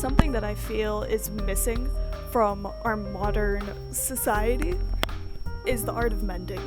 Something that I feel is missing from our modern society is the art of mending.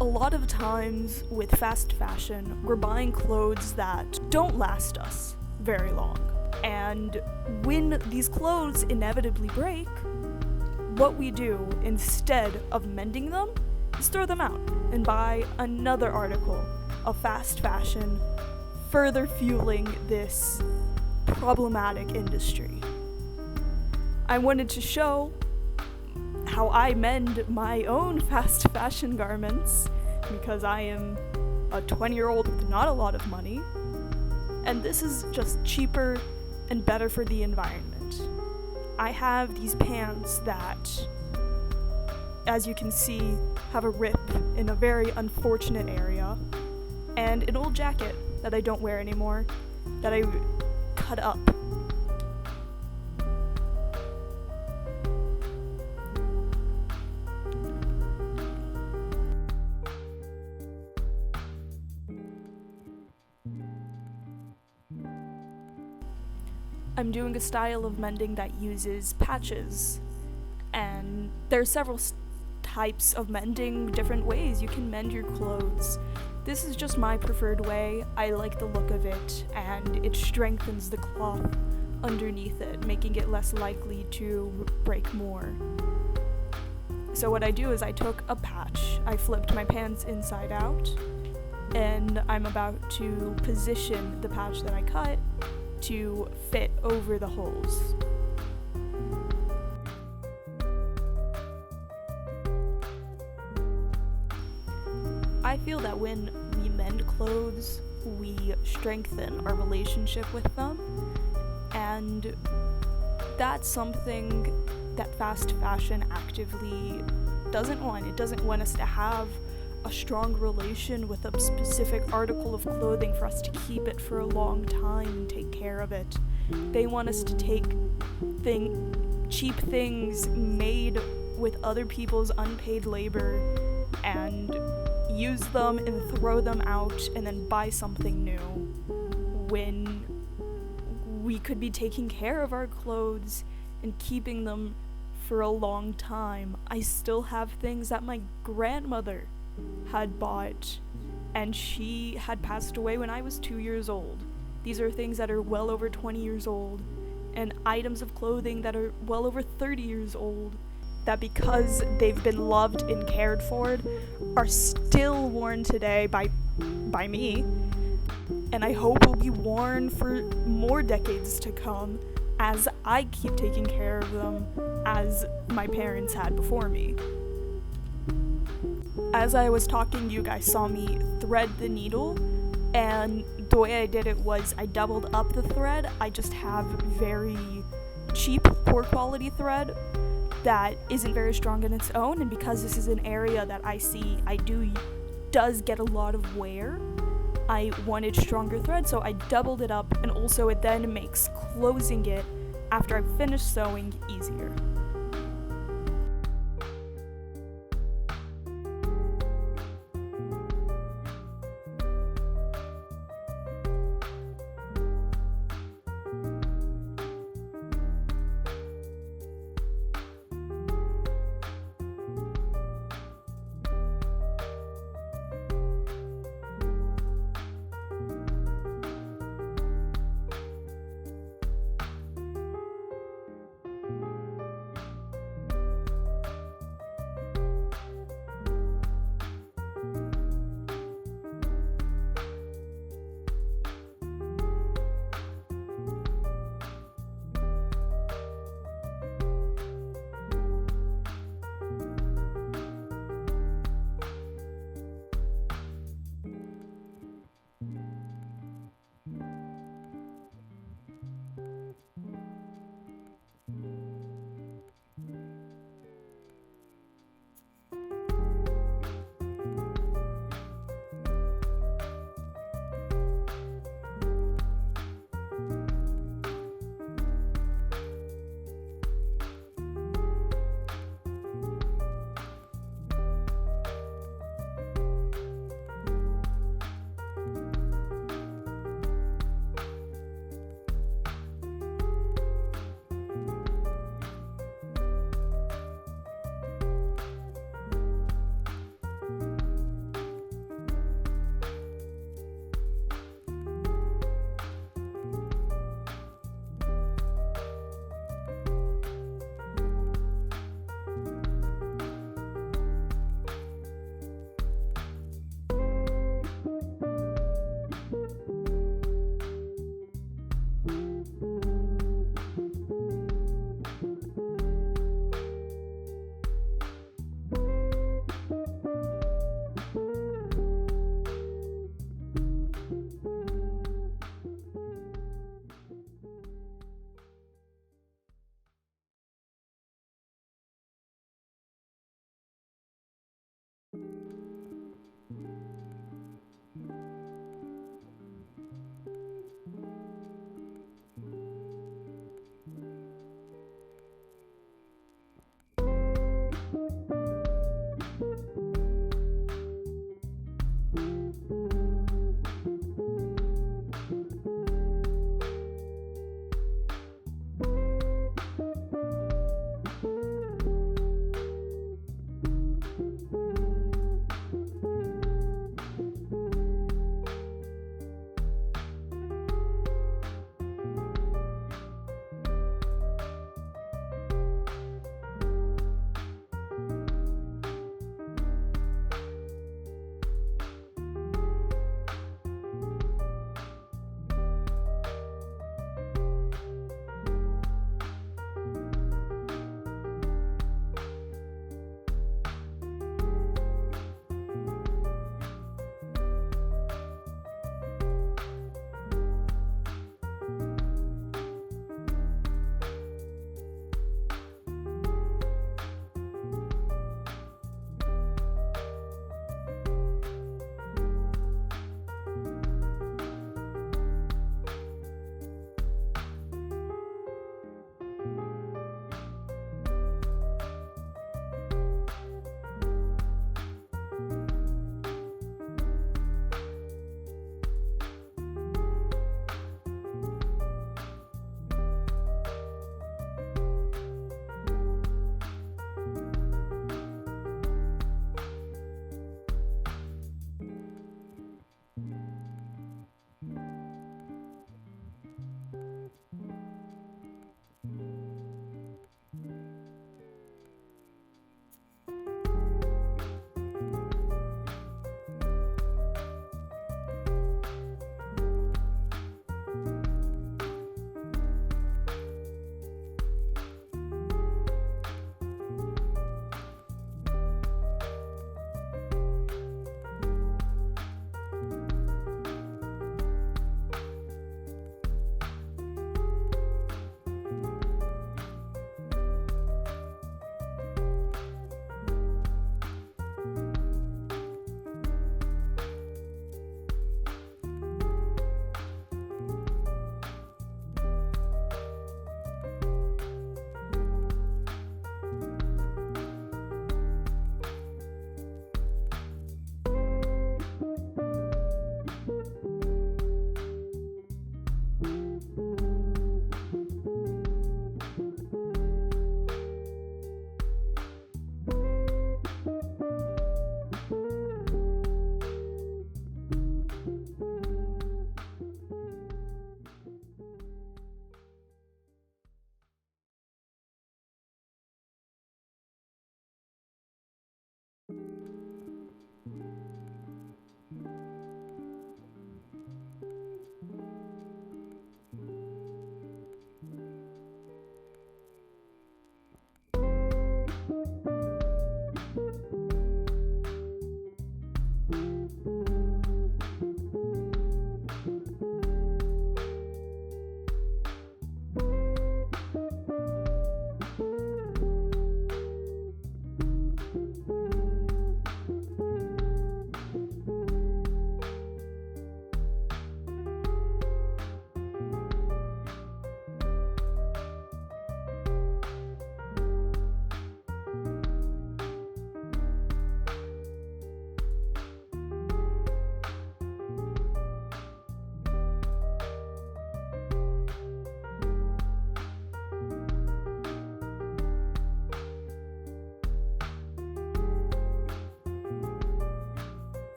A lot of times with fast fashion, we're buying clothes that don't last us very long. And when these clothes inevitably break, what we do instead of mending them is throw them out and buy another article of fast fashion, further fueling this problematic industry. I wanted to show how I mend my own fast fashion garments because I am a 20-year-old with not a lot of money, and this is just cheaper and better for the environment. I have these pants that, as you can see, have a rip in a very unfortunate area, and an old jacket that I don't wear anymore that I cut up. I'm doing a style of mending that uses patches, and there are several types of mending, different ways you can mend your clothes. This is just my preferred way. I like the look of it, and it strengthens the cloth underneath it, making it less likely to break more. So what I do is I took a patch, I flipped my pants inside out, and I'm about to position the patch that I cut to fit over the holes. I feel that when we mend clothes, we strengthen our relationship with them, and that's something that fast fashion actively doesn't want. It doesn't want us to have a strong relation with a specific article of clothing for us to keep it for a long time and take care of it. They want us to take cheap things made with other people's unpaid labor and use them and throw them out and then buy something new when we could be taking care of our clothes and keeping them for a long time. I still have things that my grandmother had bought, and she had passed away when I was 2 years old. These are things that are well over 20 years old, and items of clothing that are well over 30 years old, that because they've been loved and cared for, are still worn today by me, and I hope will be worn for more decades to come as I keep taking care of them as my parents had before me. As I was talking, you guys saw me thread the needle, and the way I did it was I doubled up the thread. I just have very cheap, poor quality thread that isn't very strong in its own, and because this is an area that I see does get a lot of wear, I wanted stronger thread, so I doubled it up, and also it then makes closing it after I've finished sewing easier.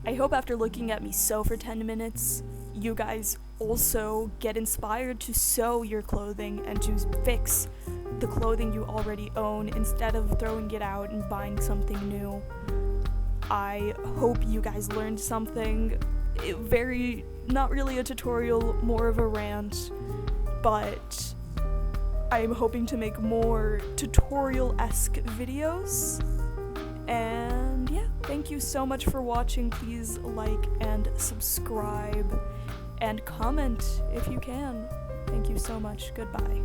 I hope after looking at me sew for 10 minutes, you guys also get inspired to sew your clothing and to fix the clothing you already own instead of throwing it out and buying something new. I hope you guys learned something. Not really a tutorial, more of a rant, but I'm hoping to make more tutorial-esque videos. And yeah, thank you so much for watching. Please like and subscribe and comment if you can. Thank you so much. Goodbye.